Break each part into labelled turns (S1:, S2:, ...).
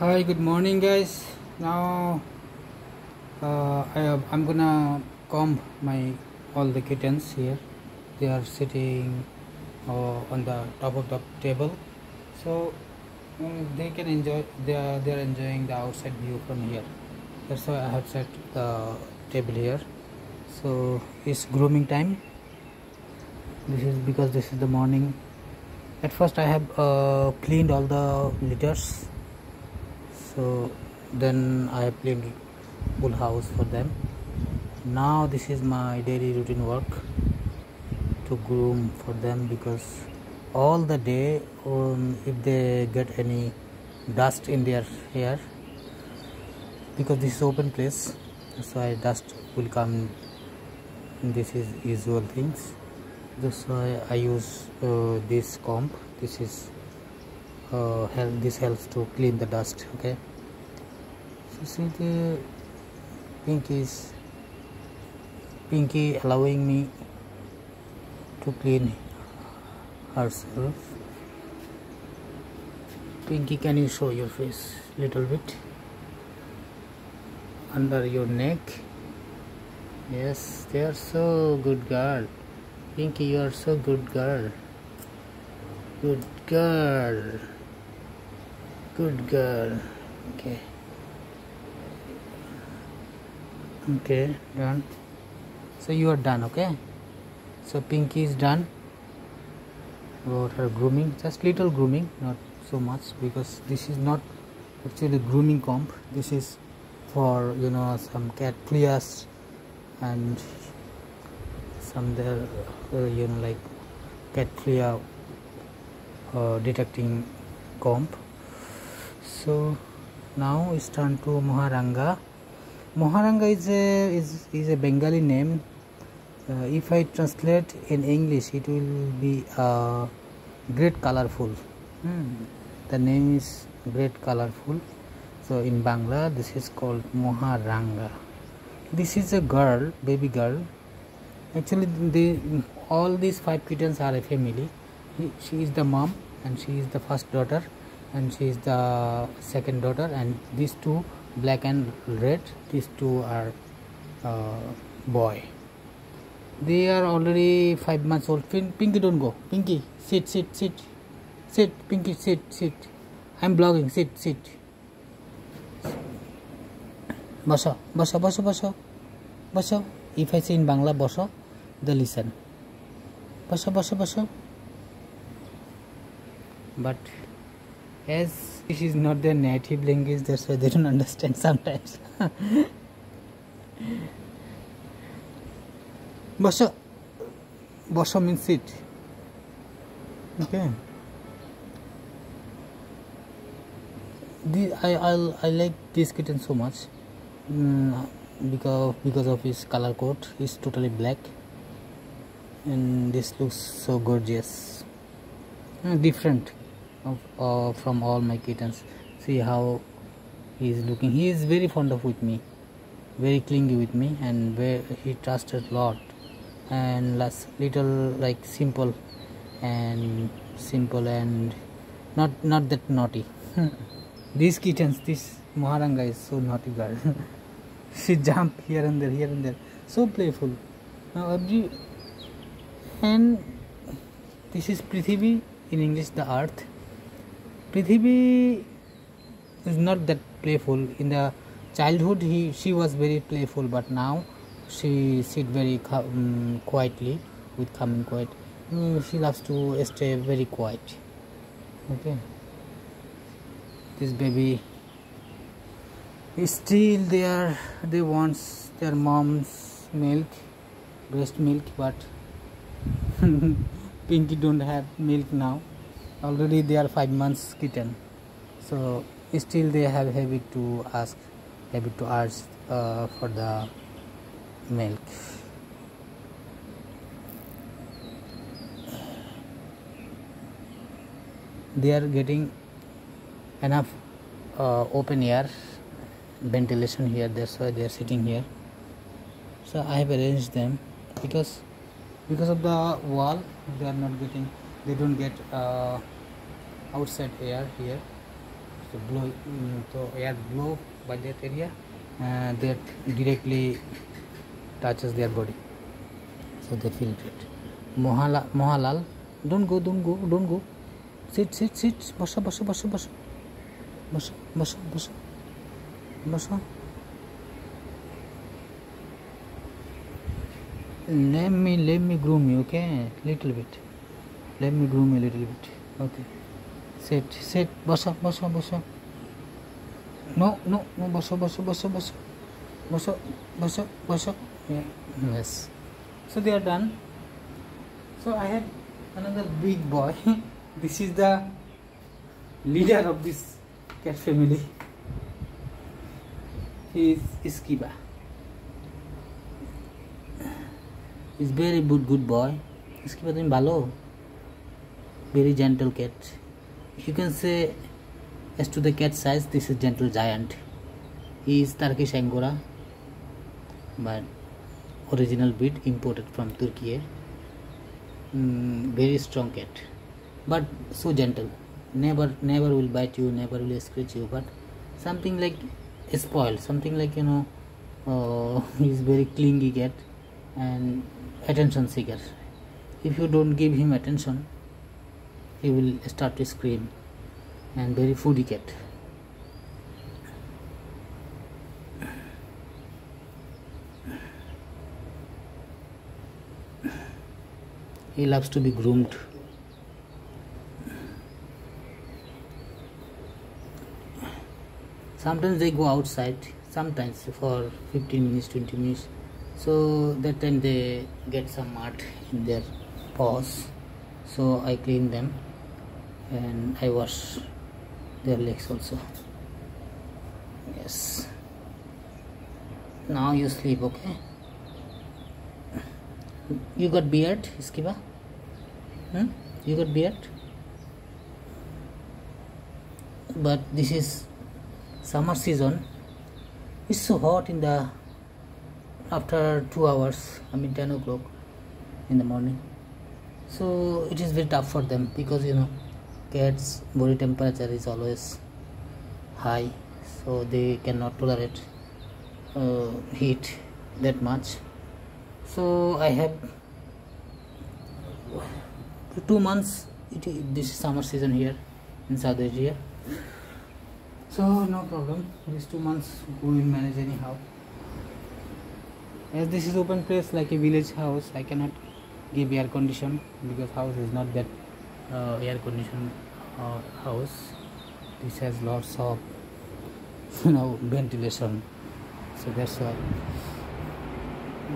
S1: Hi, good morning, guys. Now I'm gonna comb my all the kittens here. They are sitting on the top of the table, so they can enjoy. They are enjoying the outside view from here. That's why I have set the table here. So it's grooming time. This is because this is the morning. At first I have cleaned all the litters, so then I have cleaned full house for them. Now this is my daily routine work to groom for them, because all the day if they get any dust in their hair, because this is open place, that's why dust will come. This is usual things. That's why I use this comb. This is this helps to clean the dust. Okay, so see the Pinky allowing me to clean herself. Pinky, can you show your face little bit under your neck? Yes, they are so good girl. Pinky, you are so good girl. Good girl. Good girl. Okay. Okay, done. So you are done. Okay. So Pinky is done about her grooming. Just little grooming, not so much, because this is not actually grooming comb. This is for some cat fleas and some there like cat flea detecting comb. So now it's turn to Moharanga. Moharanga is a Bengali name. If I translate in English, it will be great colorful. The name is great colorful. So in Bangla, this is called Moharanga. This is a girl, baby girl. Actually, all these 5 kittens are a family. She is the mom, and she is the first daughter, and she is the second daughter, and these 2, black and red, these 2 are boy. They are already 5 months old. Pinky, don't go. Pinky, sit. Pinky, sit. I'm vlogging. Sit. Basho. If I say in Bangla basho, they listen. Basho. But as this is not their native language, that's why they don't understand sometimes. Basho means sit. Okay. I like this kitten so much because of his color coat. He's totally black, and this looks so gorgeous, different from all my kittens. See how he is looking. He is very fond of with me, very clingy with me, and he trusted a lot, and little like simple and not that naughty. These kittens, this Moharanga is so naughty girl. She jump here and there, so playful. Now and this is Prithivi, in English the earth. Prithivi is not that playful. In the childhood she was very playful, but now she sit very quietly, with calm and quiet. She loves to stay very quiet. Okay, this baby is still there. They want their mom's milk, breast milk, but Pinky don't have milk now. Already they are 5 months kitten, so still they have habit to ask for the milk. They are getting enough open air ventilation here, that's why they are sitting here. So I have arranged them, because of the wall they don't get outside air here, to blow, so air blow by that area, that directly touches their body, so they feel it. Mohalal, don't go. Sit. Basa. Let me groom you, okay? Little bit. Let me groom you a little bit. Okay. Sit. Basa. No. Basa. Yeah. Yes. So they are done. So I have another big boy. This is the leader of this cat family. He is Skiba. He's very good boy. Skiba is balo. Very gentle cat. You can say, as to the cat size, this is gentle giant. He is Turkish Angora, but original breed imported from Turkey. Very strong cat, but so gentle. Never will bite you, never will scratch you, but something like spoiled, something like, he's very clingy cat and attention seeker. If you don't give him attention, he will start to scream, and very foodie cat. He loves to be groomed. Sometimes they go outside, sometimes for 15 minutes, 20 minutes. So that time they get some mud in their paws. So I clean them and I wash their legs also. Yes. Now you sleep, okay? You got beard, Skiba? You got beard? But this is summer season. It's so hot in the after 2 hours, 10 o'clock in the morning. So it is very tough for them because cats' body temperature is always high, so they cannot tolerate heat that much. So I have 2 months. This is summer season here in South Asia. So no problem. These 2 months we will manage anyhow. As this is open place like a village house, I cannot give air condition because house is not that air conditioned house. This has lots of ventilation. So that's why.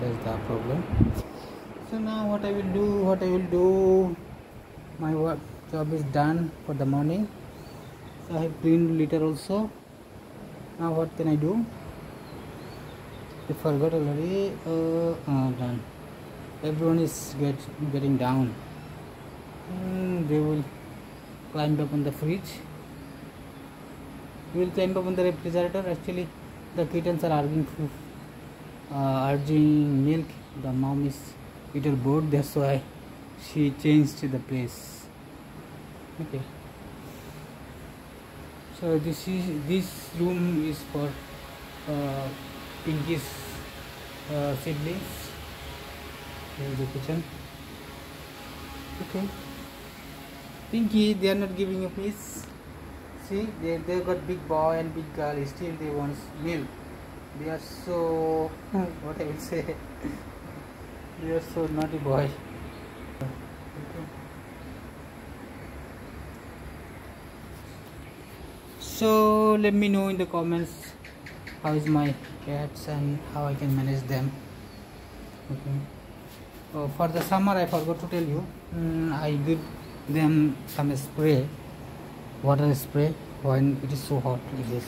S1: That's the problem. So now what I will do, my work job is done for the morning. So I have cleaned litter also. Now what can I do? I forgot already. Done. Everyone is getting down. They will climb up on the fridge. We will climb up on the refrigerator. Actually, the kittens are urging milk. The mom is little bored, that's why she changed the place. Okay. So this room is for Pinky's siblings. Here is the kitchen. Okay. Pinky, they are not giving you peace. See, they got big boy and big girl. Still they want milk. They are so what I will say. They are so naughty boy. Okay. So let me know in the comments how is my cats and how I can manage them. Okay. Oh, for the summer I forgot to tell you, I give them some spray, water spray when it is so hot like this.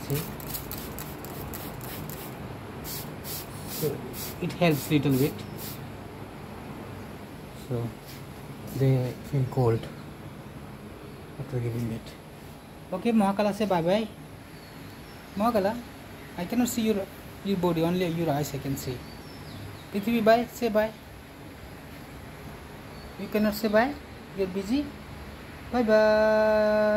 S1: See, so it helps little bit, so they feel cold after giving it. Okay, Mohakala, say bye bye. Mohakala, I cannot see your body, only your eyes I can see. Prithvi, bye, say bye. You cannot say bye, you're busy. Bye bye.